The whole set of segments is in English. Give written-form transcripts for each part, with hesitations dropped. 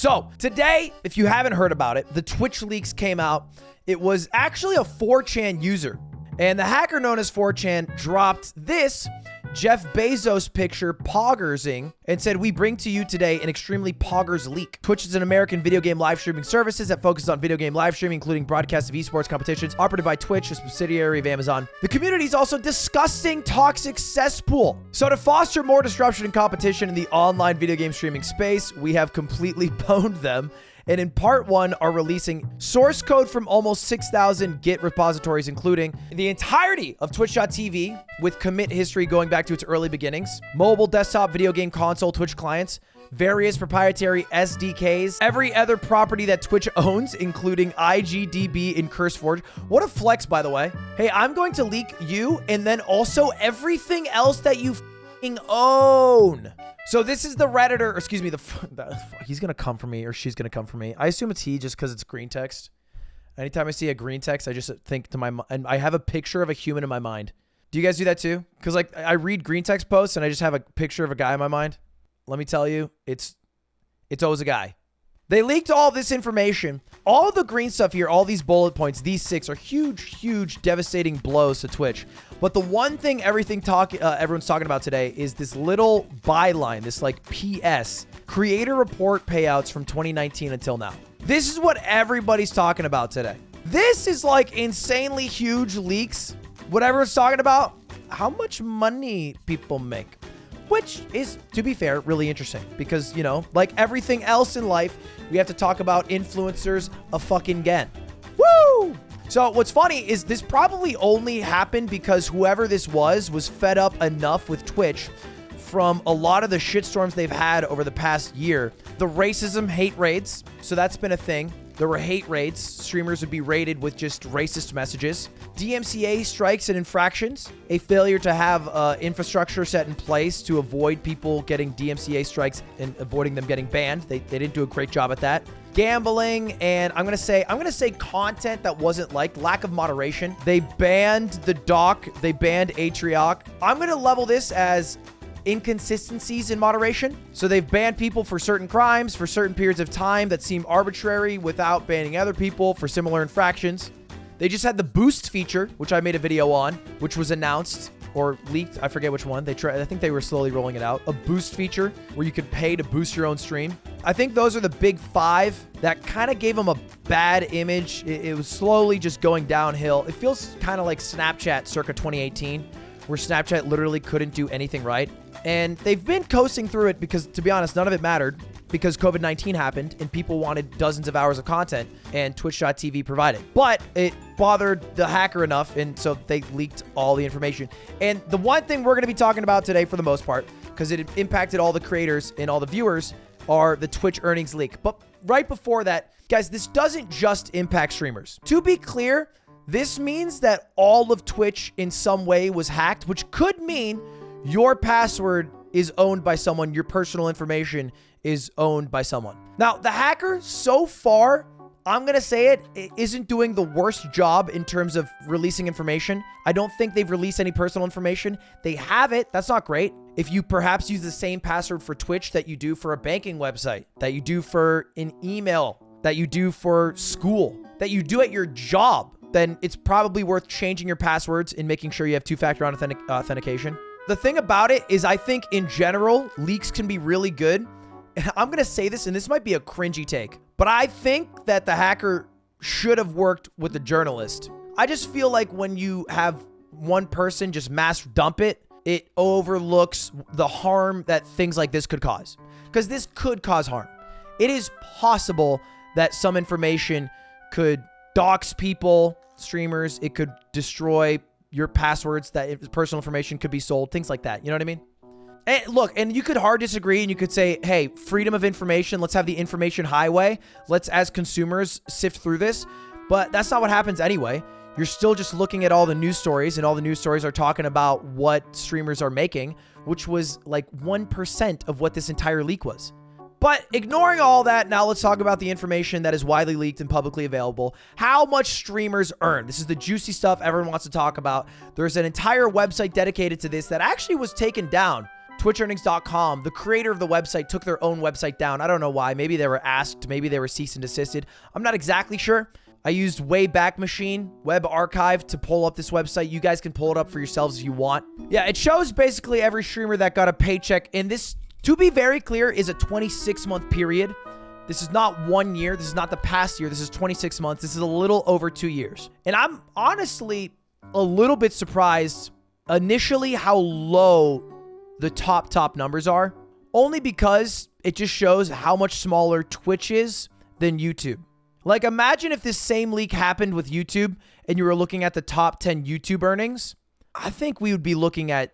So today, if you haven't heard about it, the Twitch leaks came out. It was actually a 4chan user, and the hacker known as 4chan dropped this Jeff Bezos picture poggersing and said, "We bring to you today an extremely poggers leak. Twitch is an American video game live streaming services that focuses on video game live streaming, including broadcast of esports competitions, operated by Twitch, a subsidiary of Amazon. The community is also disgusting, toxic cesspool. So to foster more disruption and competition in the online video game streaming space, we have completely pwned them. And in part one are releasing source code from almost 6,000 Git repositories, including the entirety of Twitch.tv with commit history going back to its early beginnings, mobile, desktop, video game console, Twitch clients, various proprietary SDKs, every other property that Twitch owns, including IGDB and CurseForge." What a flex, by the way. Hey, I'm going to leak you and then also everything else that you f***ing own. So this is the Redditor, or excuse me, he's going to come for me or she's going to come for me. I assume it's he just because it's green text. Anytime I see a green text, I just think to my, and I have a picture of a human in my mind. Do you guys do that too? Because like I read green text posts and I just have a picture of a guy in my mind. Let me tell you, it's always a guy. They leaked all this information. All the green stuff here, all these bullet points, these 6 are huge, huge, devastating blows to Twitch. But the one thing everyone's talking about today is this little byline, this like PS, creator report payouts from 2019 until now. This is what everybody's talking about today. This is like insanely huge leaks. What everyone's talking about, how much money people make. Which is, to be fair, really interesting because, you know, like everything else in life, we have to talk about influencers a fucking again. Woo! So what's funny is this probably only happened because whoever this was fed up enough with Twitch from a lot of the shitstorms they've had over the past year. The racism, hate raids, so that's been a thing. There were hate raids. Streamers would be raided with just racist messages. DMCA strikes and infractions. A failure to have infrastructure set in place to avoid people getting DMCA strikes and avoiding them getting banned. They didn't do a great job at that. Gambling, and I'm gonna say content that wasn't liked. Lack of moderation. They banned the doc. They banned Atrioc. I'm gonna level this as inconsistencies in moderation. So they've banned people for certain crimes for certain periods of time that seem arbitrary without banning other people for similar infractions. They just had the boost feature, which I made a video on, which was announced or leaked. I forget which one. I think they were slowly rolling it out. A boost feature where you could pay to boost your own stream. I think those are the big 5 that kind of gave them a bad image. It was slowly just going downhill. It feels kind of like Snapchat circa 2018, where Snapchat literally couldn't do anything right. And they've been coasting through it because, to be honest, none of it mattered because COVID-19 happened and people wanted dozens of hours of content and Twitch.tv provided. But it bothered the hacker enough, and so they leaked all the information. And the one thing we're going to be talking about today for the most part, because it impacted all the creators and all the viewers, are the Twitch earnings leak. But right before that, guys, this doesn't just impact streamers. To be clear, this means that all of Twitch in some way was hacked, which could mean your password is owned by someone, your personal information is owned by someone. Now, the hacker so far, I'm going to say it isn't doing the worst job in terms of releasing information. I don't think they've released any personal information. They have it. That's not great. If you perhaps use the same password for Twitch that you do for a banking website, that you do for an email, that you do for school, that you do at your job, then it's probably worth changing your passwords and making sure you have two-factor authentication. The thing about it is I think in general, leaks can be really good. And I'm going to say this, and this might be a cringy take, but I think that the hacker should have worked with the journalist. I just feel like when you have one person just mass dump it, it overlooks the harm that things like this could cause. Because this could cause harm. It is possible that some information could dox people, streamers. It could destroy your passwords, that personal information could be sold, things like that. You know what I mean? And look, and you could hard disagree and you could say, hey, freedom of information, let's have the information highway. Let's, as consumers, sift through this. But that's not what happens anyway. You're still just looking at all the news stories, and all the news stories are talking about what streamers are making, which was like 1% of what this entire leak was. But ignoring all that, now let's talk about the information that is widely leaked and publicly available. How much streamers earn. This is the juicy stuff everyone wants to talk about. There's an entire website dedicated to this that actually was taken down twitchearnings.com, the creator of the website, took their own website down. I don't know why. Maybe they were asked. Maybe they were cease and desisted. I'm not exactly sure. I used Wayback Machine Web Archive to pull up this website. You guys can pull it up for yourselves if you want. Yeah, it shows basically every streamer that got a paycheck. And this, to be very clear, is a 26-month period. This is not 1 year. This is not the past year. This is 26 months. This is a little over 2 years. And I'm honestly a little bit surprised initially how low the top numbers are. Only because it just shows how much smaller Twitch is than YouTube. Like, imagine if this same leak happened with YouTube and you were looking at the top 10 YouTube earnings. I think we would be looking at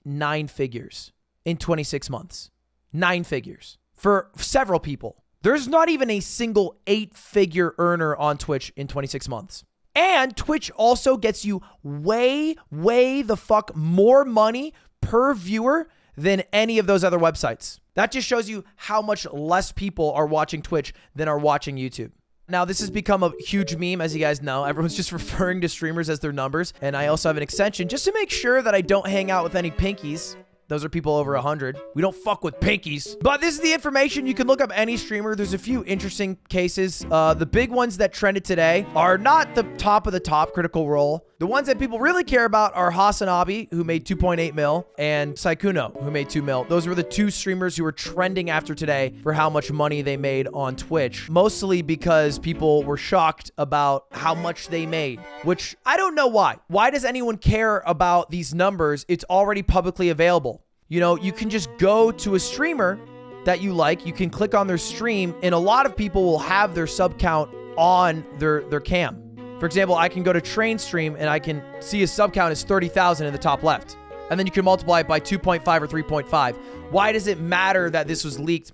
9 figures in 26 months. 9 figures for several people. There's not even a single 8-figure earner on Twitch in 26 months. And Twitch also gets you way the fuck more money per viewer than any of those other websites. That just shows you how much less people are watching Twitch than are watching YouTube. Now, this has become a huge meme, as you guys know. Everyone's just referring to streamers as their numbers. And I also have an extension just to make sure that I don't hang out with any pinkies. Those are people over 100. We don't fuck with pinkies. But this is the information. You can look up any streamer. There's a few interesting cases. The big ones that trended today are not the top of the top Critical Role. The ones that people really care about are Hasanabi, who made 2.8 mil, and Saikuno, who made 2 mil. Those were the 2 streamers who were trending after today for how much money they made on Twitch. Mostly because people were shocked about how much they made, which I don't know why. Why does anyone care about these numbers? It's already publicly available. You know, you can just go to a streamer that you like. You can click on their stream, and a lot of people will have their sub count on their cam. For example, I can go to Train Stream and I can see his sub count is 30,000 in the top left. And then you can multiply it by 2.5 or 3.5. Why does it matter that this was leaked?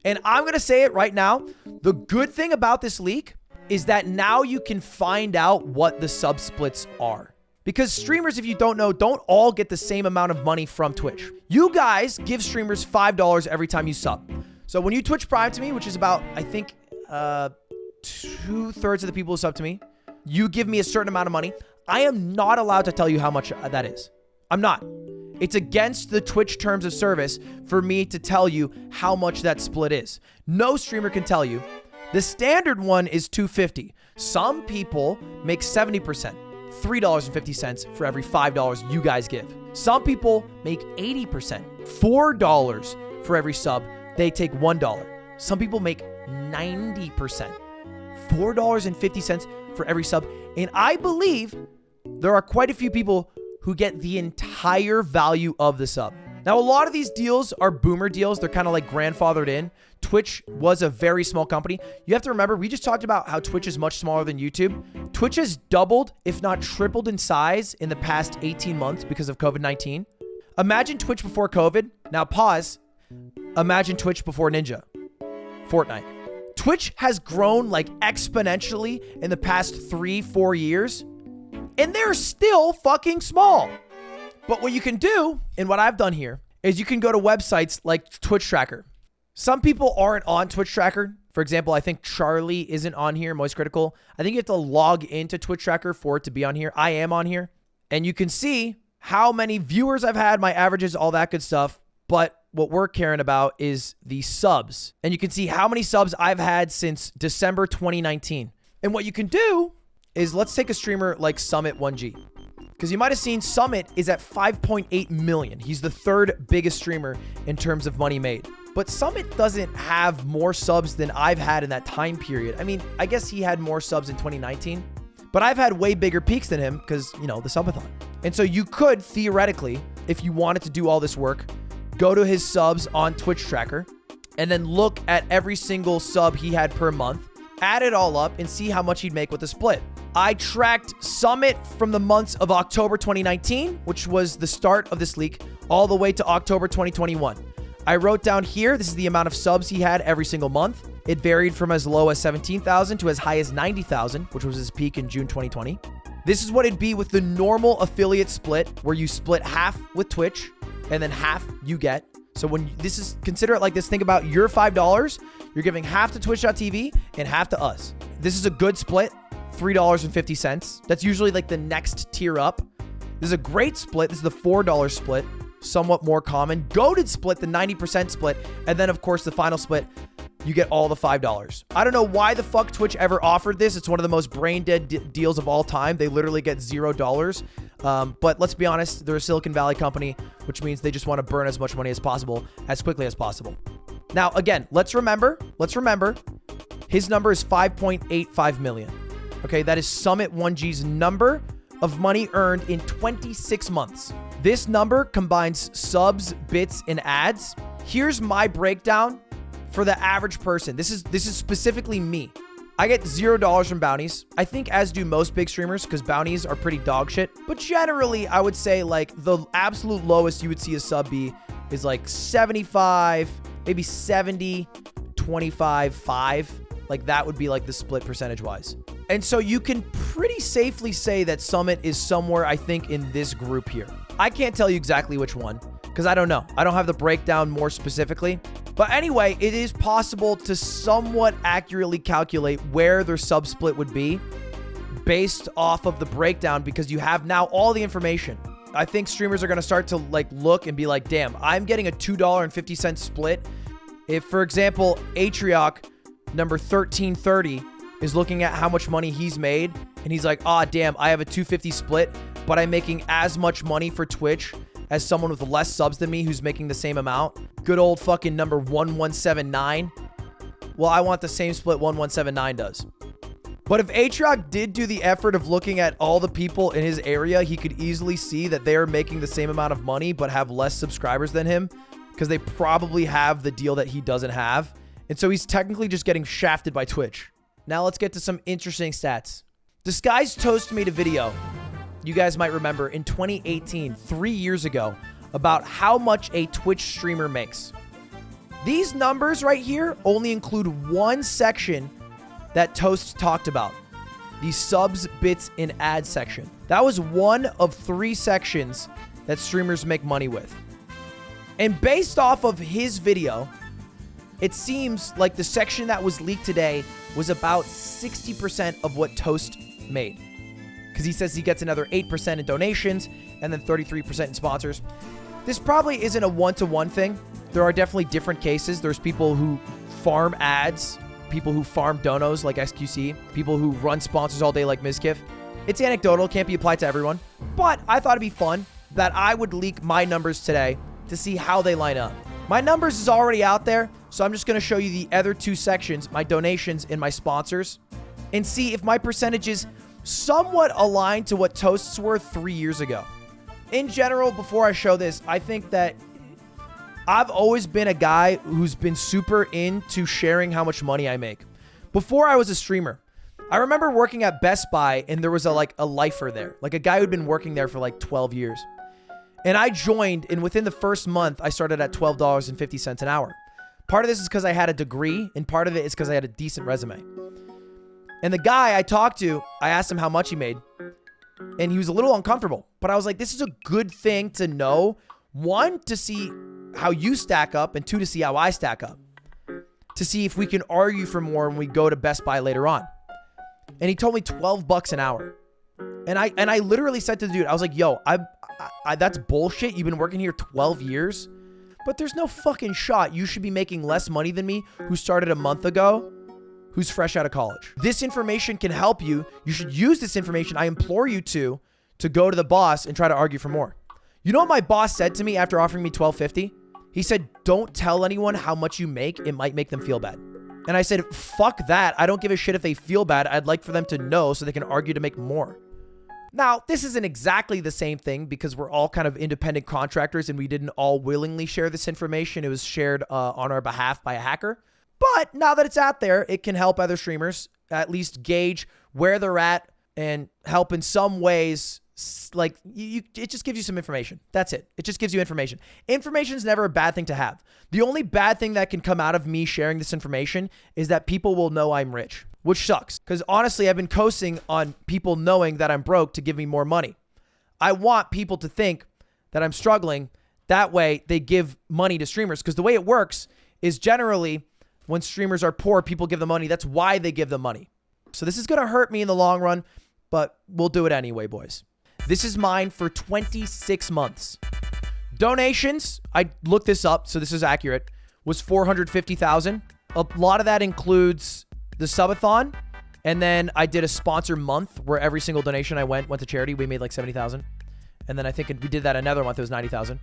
And I'm going to say it right now. The good thing about this leak is that now you can find out what the sub splits are. Because streamers, if you don't know, don't all get the same amount of money from Twitch. You guys give streamers $5 every time you sub. So when you Twitch Prime to me, which is about, I think, 2/3 of the people who sub to me, you give me a certain amount of money. I am not allowed to tell you how much that is. I'm not. It's against the Twitch terms of service for me to tell you how much that split is. No streamer can tell you. The standard one is $2.50. Some people make 70%, $3.50 for every $5 you guys give. Some people make 80%, $4 for every sub. They take $1. Some people make 90%, $4.50 for every sub. And I believe there are quite a few people who get the entire value of the sub. Now, a lot of these deals are boomer deals. They're kind of like grandfathered in. Twitch was a very small company. You have to remember, we just talked about how Twitch is much smaller than YouTube. Twitch has doubled, if not tripled in size in the past 18 months because of COVID-19. Imagine Twitch before COVID. Now pause. Imagine Twitch before Ninja. Fortnite. Twitch has grown like exponentially in the past 3-4 years, and they're still fucking small. But what you can do, and what I've done here, is you can go to websites like Twitch Tracker. Some people aren't on Twitch Tracker. For example, I think Charlie isn't on here, Moist Critical. I think you have to log into Twitch Tracker for it to be on here. I am on here. And you can see how many viewers I've had, my averages, all that good stuff. But what we're caring about is the subs. And you can see how many subs I've had since December 2019. And what you can do is, let's take a streamer like Summit1G. Because you might have seen Summit is at 5.8 million. He's the 3rd biggest streamer in terms of money made. But Summit doesn't have more subs than I've had in that time period. I mean, I guess he had more subs in 2019. But I've had way bigger peaks than him because, you know, the subathon. And so you could, theoretically, if you wanted to do all this work, go to his subs on Twitch Tracker and then look at every single sub he had per month, add it all up, and see how much he'd make with the split. I tracked Summit from the months of October 2019, which was the start of this leak, all the way to October 2021. I wrote down here, this is the amount of subs he had every single month. It varied from as low as 17,000 to as high as 90,000, which was his peak in June 2020. This is what it'd be with the normal affiliate split, where you split half with Twitch and then half you get. So when this is, consider it like this, think about your $5, you're giving half to twitch.tv and half to us. This is a good split, $3.50. That's usually like the next tier up. This is a great split. This is the $4 split. somewhat more common. Goated split, the 90% split. And then, of course, the final split, you get all the $5. I don't know why the fuck Twitch ever offered this. It's one of the most brain dead deals of all time. They literally get $0. But let's be honest, they're a Silicon Valley company, which means they just want to burn as much money as possible, as quickly as possible. Now, again, let's remember, his number is 5.85 million. Okay, that is Summit 1G's number of money earned in 26 months. This number combines subs, bits, and ads. Here's my breakdown for the average person. This is specifically me. I get $0 from bounties. I think as do most big streamers because bounties are pretty dog shit. But generally, I would say like the absolute lowest you would see a sub be is like 75, maybe 70, 25, 5. Like that would be like the split percentage wise. And so you can pretty safely say that Summit is somewhere, I think, in this group here. I can't tell you exactly which one because I don't know. I don't have the breakdown more specifically. But anyway, it is possible to somewhat accurately calculate where their sub split would be based off of the breakdown because you have now all the information. I think streamers are going to start to like look and be like, damn, I'm getting a $2.50 split. If, for example, Atrioc number 1330 is looking at how much money he's made and he's like, ah, damn, I have a $2.50 split, but I'm making as much money for Twitch as someone with less subs than me who's making the same amount. Good old fucking number 1179. Well, I want the same split 1179 does. But if Atrioc did do the effort of looking at all the people in his area, he could easily see that they're making the same amount of money but have less subscribers than him because they probably have the deal that he doesn't have. And so he's technically just getting shafted by Twitch. Now let's get to some interesting stats. Disguised Toast made a video, you guys might remember, in 2018, 3 years ago, about how much a Twitch streamer makes. These numbers right here only include one section that Toast talked about, the subs, bits, and ad section. That was one of 3 sections that streamers make money with. And based off of his video, it seems like the section that was leaked today was about 60% of what Toast made. Because he says he gets another 8% in donations and then 33% in sponsors. This probably isn't a one-to-one thing. There are definitely different cases. There's people who farm ads, people who farm donos like SQC, people who run sponsors all day like Mizkif. It's anecdotal, can't be applied to everyone. But I thought it'd be fun that I would leak my numbers today to see how they line up. My numbers is already out there, so I'm just going to show you the other 2 sections, my donations and my sponsors, and see if my percentages somewhat align to what Toast's were 3 years ago. In general, before I show this, I think that I've always been a guy who's been super into sharing how much money I make. Before I was a streamer, I remember working at Best Buy and there was a lifer there, like a guy who'd been working there for like 12 years. And I joined, and within the first month, I started at $12.50 an hour. Part of this is because I had a degree, and part of it is because I had a decent resume. And the guy I talked to, I asked him how much he made, and he was a little uncomfortable. But I was like, this is a good thing to know. 1, to see how you stack up, and 2, to see how I stack up. To see if we can argue for more when we go to Best Buy later on. And he told me $12 an hour. And I literally said to the dude, I was like, yo, that's bullshit. You've been working here 12 years, but there's no fucking shot you should be making less money than me, who started a month ago, who's fresh out of college. This information can help you. You should use this information. I implore you to go to the boss and try to argue for more. You know what my boss said to me after offering me $12.50? He said, don't tell anyone how much you make. It might make them feel bad. And I said, fuck that. I don't give a shit if they feel bad. I'd like for them to know so they can argue to make more. Now, this isn't exactly the same thing because we're all kind of independent contractors and we didn't all willingly share this information. It was shared on our behalf by a hacker. But now that it's out there, it can help other streamers at least gauge where they're at and help in some ways. Like, it just gives you some information. That's it. It just gives you information. Information is never a bad thing to have. The only bad thing that can come out of me sharing this information is that people will know I'm rich, which sucks. Because honestly, I've been coasting on people knowing that I'm broke to give me more money. I want people to think that I'm struggling. That way, they give money to streamers. Because the way it works is generally when streamers are poor, people give them money. That's why they give them money. So this is going to hurt me in the long run, but we'll do it anyway, boys. This is mine for 26 months. Donations, I looked this up, so this is accurate, was 450,000. A lot of that includes the subathon, and then I did a sponsor month where every single donation I went to charity. We made like 70,000. And then I think we did that another month. It was 90,000.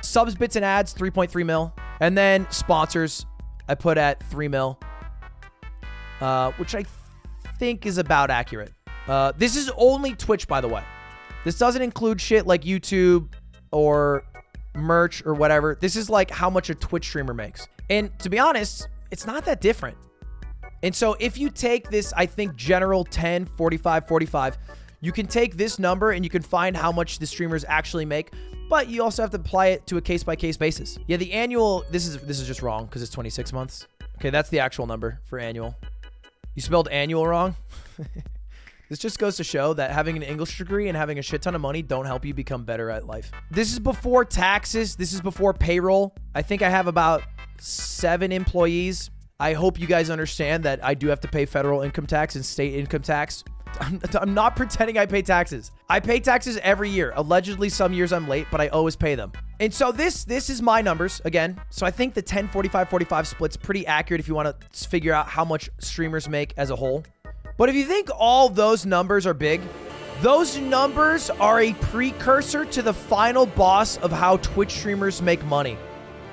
Subs, bits, and ads, 3.3 mil. And then sponsors, I put at 3 mil, which I think is about accurate. This is only Twitch, by the way. This doesn't include shit like YouTube or merch or whatever. This is like how much a Twitch streamer makes. And to be honest, it's not that different. And so if you take this, I think general 10, 45, 45, you can take this number and you can find how much the streamers actually make, but you also have to apply it to a case-by-case basis. Yeah, the annual, this is just wrong because it's 26 months. Okay, that's the actual number for annual. You spelled annual wrong. This just goes to show that having an English degree and having a shit ton of money don't help you become better at life. This is before taxes. This is before payroll. I think I have about 7 employees. I hope you guys understand that I do have to pay federal income tax and state income tax. I'm not pretending I pay taxes. I pay taxes every year. Allegedly, some years I'm late, but I always pay them. And so this is my numbers again. So I think the 10, 45, 45 split's pretty accurate if you want to figure out how much streamers make as a whole. But if you think all those numbers are big, those numbers are a precursor to the final boss of how Twitch streamers make money.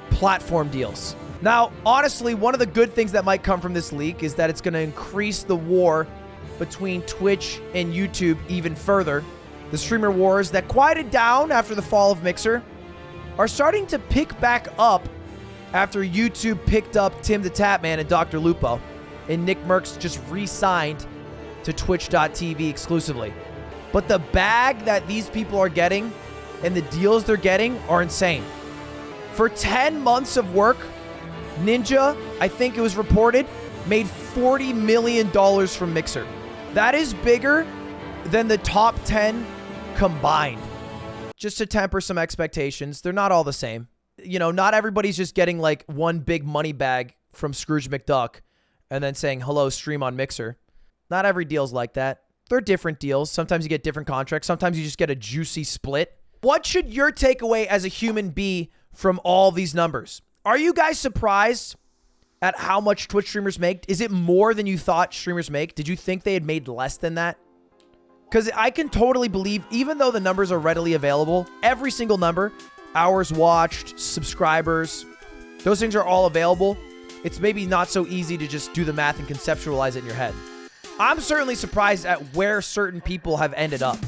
Platform deals. Now, honestly, one of the good things that might come from this leak is that it's going to increase the war between Twitch and YouTube even further. The streamer wars that quieted down after the fall of Mixer are starting to pick back up after YouTube picked up Tim the Tapman and Dr. Lupo, and Nick Merckx just re-signed to Twitch.tv exclusively. But the bag that these people are getting and the deals they're getting are insane. For 10 months of work, Ninja, I think it was reported, made $40 million from Mixer. That is bigger than the top 10 combined. Just to temper some expectations, they're not all the same. You know, not everybody's just getting like one big money bag from Scrooge McDuck and then saying, hello, stream on Mixer. Not every deal's like that. They're different deals. Sometimes you get different contracts. Sometimes you just get a juicy split. What should your takeaway as a human be from all these numbers? Are you guys surprised at how much Twitch streamers make? Is it more than you thought streamers make? Did you think they had made less than that? Because I can totally believe, even though the numbers are readily available, every single number, hours watched, subscribers, those things are all available. It's maybe not so easy to just do the math and conceptualize it in your head. I'm certainly surprised at where certain people have ended up.